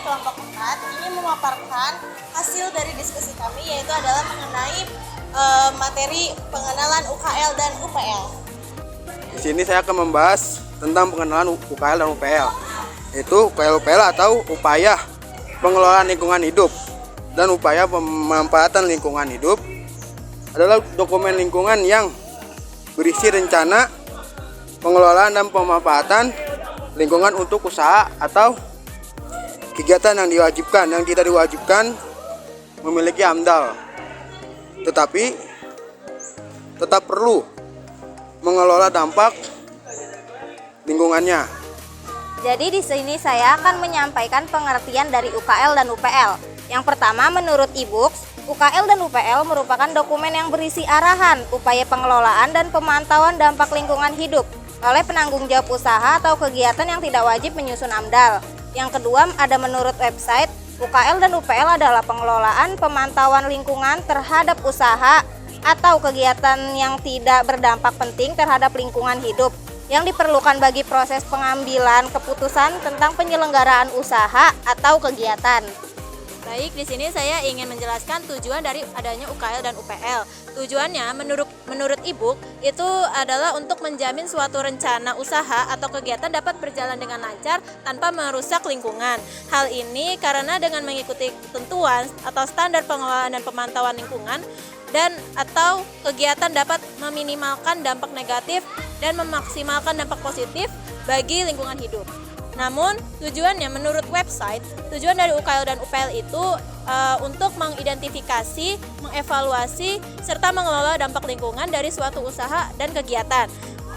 kelompok 4 ingin memaparkan hasil dari diskusi kami, yaitu adalah mengenai materi pengenalan UKL dan UPL. Di sini saya akan membahas tentang pengenalan UKL dan UPL, yaitu UKL atau upaya pengelolaan lingkungan hidup dan upaya pemanfaatan lingkungan hidup adalah dokumen lingkungan yang berisi rencana pengelolaan dan pemanfaatan lingkungan untuk usaha atau kegiatan yang tidak diwajibkan memiliki AMDAL, tetapi tetap perlu mengelola dampak lingkungannya. Jadi di sini saya akan menyampaikan pengertian dari UKL dan UPL. Yang pertama, menurut e-books, UKL dan UPL merupakan dokumen yang berisi arahan, upaya pengelolaan dan pemantauan dampak lingkungan hidup oleh penanggung jawab usaha atau kegiatan yang tidak wajib menyusun AMDAL. Yang kedua, ada menurut website, UKL dan UPL adalah pengelolaan pemantauan lingkungan terhadap usaha atau kegiatan yang tidak berdampak penting terhadap lingkungan hidup yang diperlukan bagi proses pengambilan keputusan tentang penyelenggaraan usaha atau kegiatan. Baik, di sini saya ingin menjelaskan tujuan dari adanya UKL dan UPL. Tujuannya menurut e-book itu adalah untuk menjamin suatu rencana usaha atau kegiatan dapat berjalan dengan lancar tanpa merusak lingkungan. Hal ini karena dengan mengikuti ketentuan atau standar pengelolaan dan pemantauan lingkungan dan atau kegiatan dapat meminimalkan dampak negatif dan memaksimalkan dampak positif bagi lingkungan hidup. Namun tujuannya menurut website, tujuan dari UKL dan UPL itu untuk mengidentifikasi, mengevaluasi, serta mengelola dampak lingkungan dari suatu usaha dan kegiatan,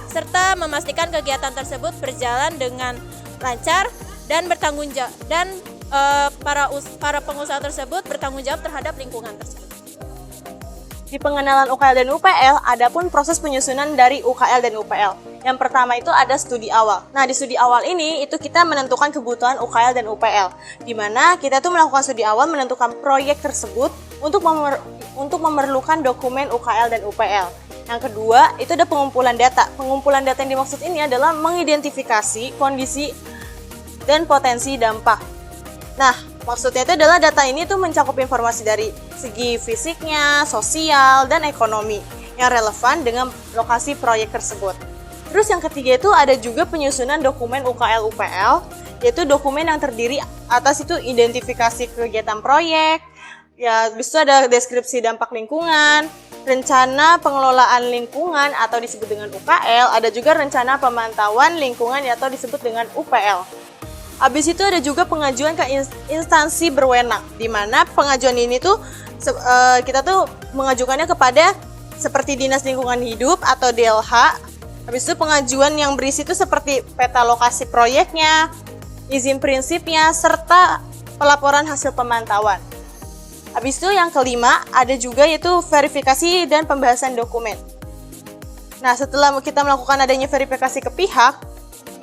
serta memastikan kegiatan tersebut berjalan dengan lancar dan bertanggung jawab dan para pengusaha tersebut bertanggung jawab terhadap lingkungan tersebut. Di pengenalan UKL dan UPL, ada pun proses penyusunan dari UKL dan UPL. Yang pertama itu ada studi awal. Nah, di studi awal ini itu kita menentukan kebutuhan UKL dan UPL, di mana kita tuh melakukan studi awal menentukan proyek tersebut untuk memerlukan dokumen UKL dan UPL. Yang kedua itu ada pengumpulan data. Pengumpulan data yang dimaksud ini adalah mengidentifikasi kondisi dan potensi dampak. Nah, maksudnya itu adalah data ini tuh mencakup informasi dari segi fisiknya, sosial, dan ekonomi yang relevan dengan lokasi proyek tersebut. Terus yang ketiga itu ada juga penyusunan dokumen UKL UPL, yaitu dokumen yang terdiri atas itu identifikasi kegiatan proyek, ya habis itu ada deskripsi dampak lingkungan, rencana pengelolaan lingkungan atau disebut dengan UKL, ada juga rencana pemantauan lingkungan atau disebut dengan UPL. Habis itu ada juga pengajuan ke instansi berwenang, di mana pengajuan ini tuh kita tuh mengajukannya kepada seperti Dinas Lingkungan Hidup atau DLH. Habis itu pengajuan yang berisi itu seperti peta lokasi proyeknya, izin prinsipnya, serta pelaporan hasil pemantauan. Habis itu yang kelima ada juga yaitu verifikasi dan pembahasan dokumen. Nah, setelah kita melakukan adanya verifikasi ke pihak,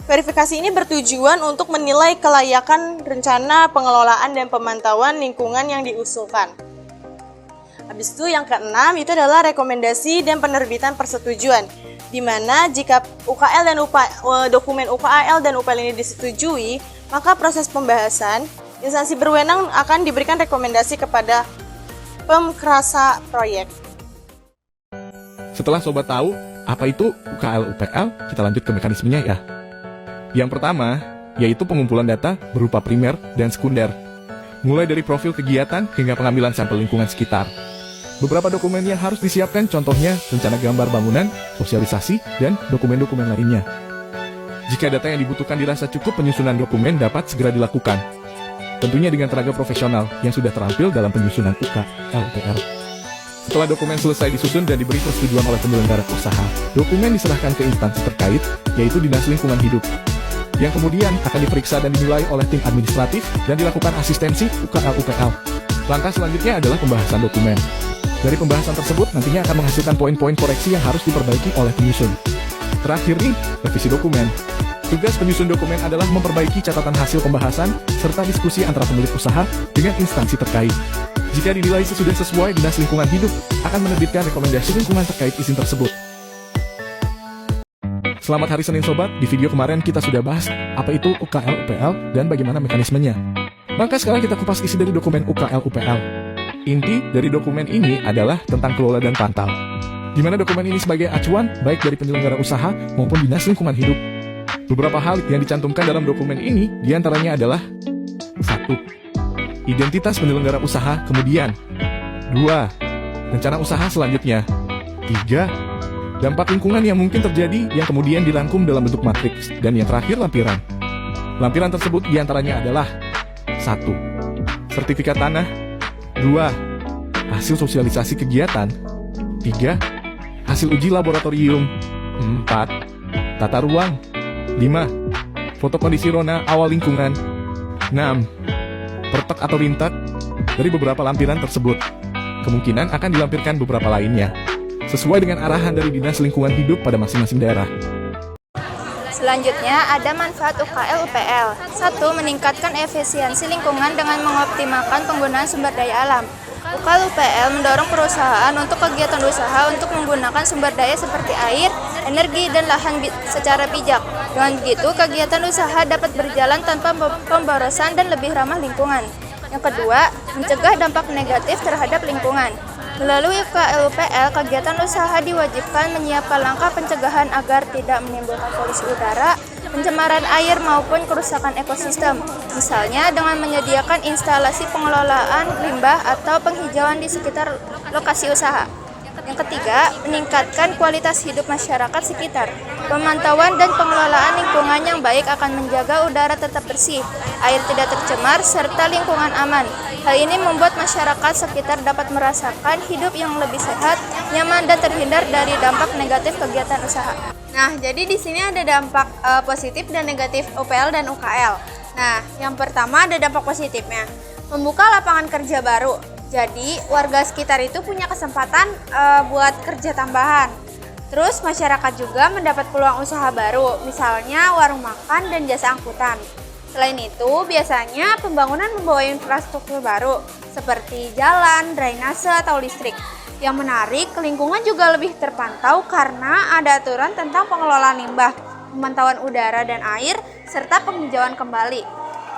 verifikasi ini bertujuan untuk menilai kelayakan rencana pengelolaan dan pemantauan lingkungan yang diusulkan. Habis itu yang keenam itu adalah rekomendasi dan penerbitan persetujuan, di mana jika UKL dan dokumen UKL dan UPL ini disetujui, maka proses pembahasan instansi berwenang akan diberikan rekomendasi kepada pemkrasa proyek. Setelah sobat tahu apa itu UKL UPL, kita lanjut ke mekanismenya ya. Yang pertama, yaitu pengumpulan data berupa primer dan sekunder, mulai dari profil kegiatan hingga pengambilan sampel lingkungan sekitar. Beberapa dokumen yang harus disiapkan contohnya rencana gambar bangunan, sosialisasi, dan dokumen-dokumen lainnya. Jika data yang dibutuhkan dirasa cukup, penyusunan dokumen dapat segera dilakukan. Tentunya dengan tenaga profesional yang sudah terampil dalam penyusunan UKL/UPL. Setelah dokumen selesai disusun dan diberi persetujuan oleh penyelenggara usaha, dokumen diserahkan ke instansi terkait, yaitu Dinas Lingkungan Hidup, yang kemudian akan diperiksa dan dinilai oleh tim administratif dan dilakukan asistensi UKL/UPL. Langkah selanjutnya adalah pembahasan dokumen. Dari pembahasan tersebut nantinya akan menghasilkan poin-poin koreksi yang harus diperbaiki oleh penyusun. Terakhir nih, revisi dokumen. Tugas penyusun dokumen adalah memperbaiki catatan hasil pembahasan serta diskusi antara pemilik usaha dengan instansi terkait. Jika dinilai sudah sesuai, Dinas Lingkungan Hidup akan menerbitkan rekomendasi lingkungan terkait izin tersebut. Selamat hari Senin Sobat, di video kemarin kita sudah bahas apa itu UKL UPL dan bagaimana mekanismenya. Maka sekarang kita kupas isi dari dokumen UKL-UPL. Inti dari dokumen ini adalah tentang kelola dan pantau, di mana dokumen ini sebagai acuan baik dari penyelenggara usaha maupun Dinas Lingkungan Hidup. Beberapa hal yang dicantumkan dalam dokumen ini diantaranya adalah 1. Identitas penyelenggara usaha, kemudian 2. Rencana usaha selanjutnya, 3. Dampak lingkungan yang mungkin terjadi yang kemudian dirangkum dalam bentuk matriks, dan yang terakhir lampiran. Lampiran tersebut diantaranya adalah 1. Sertifikat tanah, 2. Hasil sosialisasi kegiatan, 3. Hasil uji laboratorium, 4. Tata ruang, 5. Foto kondisi rona awal lingkungan, 6. Pertek atau rintek dari beberapa lampiran tersebut. Kemungkinan akan dilampirkan beberapa lainnya, sesuai dengan arahan dari Dinas Lingkungan Hidup pada masing-masing daerah. Selanjutnya ada manfaat UKL-UPL. 1. Meningkatkan efisiensi lingkungan dengan mengoptimalkan penggunaan sumber daya alam. UKL-UPL mendorong perusahaan untuk kegiatan usaha untuk menggunakan sumber daya seperti air, energi, dan lahan secara bijak. Dengan begitu, kegiatan usaha dapat berjalan tanpa pemborosan dan lebih ramah lingkungan. Yang kedua, mencegah dampak negatif terhadap lingkungan. Melalui UKL-UPL, kegiatan usaha diwajibkan menyiapkan langkah pencegahan agar tidak menimbulkan polusi udara, pencemaran air maupun kerusakan ekosistem. Misalnya dengan menyediakan instalasi pengelolaan limbah atau penghijauan di sekitar lokasi usaha. Yang ketiga, meningkatkan kualitas hidup masyarakat sekitar. Pemantauan dan pengelolaan lingkungan yang baik akan menjaga udara tetap bersih, air tidak tercemar, serta lingkungan aman. Hal ini membuat masyarakat sekitar dapat merasakan hidup yang lebih sehat, nyaman, dan terhindar dari dampak negatif kegiatan usaha. Nah, jadi di sini ada dampak positif dan negatif UPL dan UKL. Nah, yang pertama ada dampak positifnya, membuka lapangan kerja baru. Jadi, warga sekitar itu punya kesempatan buat kerja tambahan. Terus, masyarakat juga mendapat peluang usaha baru, misalnya warung makan dan jasa angkutan. Selain itu, biasanya pembangunan membawa infrastruktur baru, seperti jalan, drainase, atau listrik. Yang menarik, lingkungan juga lebih terpantau karena ada aturan tentang pengelolaan limbah, pemantauan udara dan air, serta penghijauan kembali.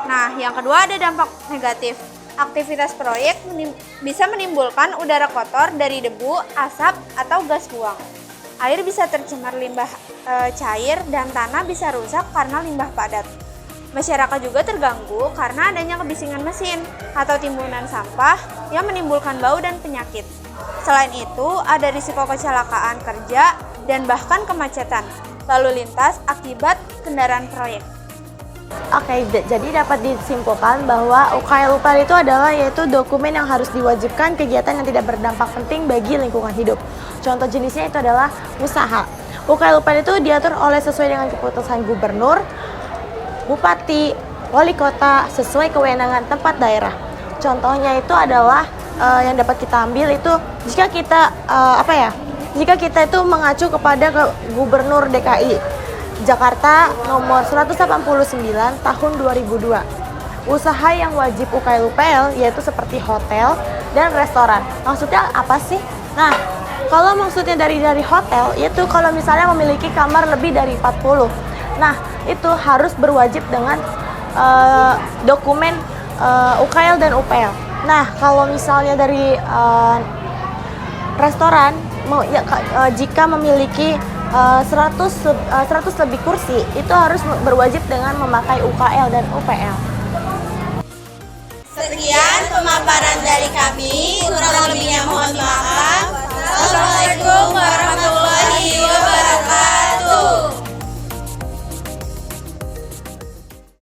Nah, yang kedua ada dampak negatif. Aktivitas proyek bisa menimbulkan udara kotor dari debu, asap, atau gas buang. Air bisa tercemar limbah cair dan tanah bisa rusak karena limbah padat. Masyarakat juga terganggu karena adanya kebisingan mesin atau timbunan sampah yang menimbulkan bau dan penyakit. Selain itu, ada risiko kecelakaan kerja dan bahkan kemacetan lalu lintas akibat kendaraan proyek. Oke, jadi dapat disimpulkan bahwa UKL-UPL itu adalah yaitu dokumen yang harus diwajibkan kegiatan yang tidak berdampak penting bagi lingkungan hidup. Contoh jenisnya itu adalah usaha. UKL-UPL itu diatur oleh sesuai dengan keputusan gubernur, bupati, wali kota sesuai kewenangan tempat daerah. Contohnya itu adalah yang dapat kita ambil itu jika kita itu mengacu kepada Gubernur DKI Jakarta nomor 189 tahun 2002. Usaha yang wajib UKL-UPL yaitu seperti hotel dan restoran. Maksudnya apa sih? Nah, kalau maksudnya dari hotel yaitu kalau misalnya memiliki kamar lebih dari 40. Nah, itu harus berwajib dengan dokumen UKL dan UPL. Nah, kalau misalnya dari restoran jika memiliki 100 lebih kursi itu harus berwajib dengan memakai UKL dan UPL. Sekian pemaparan dari kami, kurang lebihnya mohon maaf.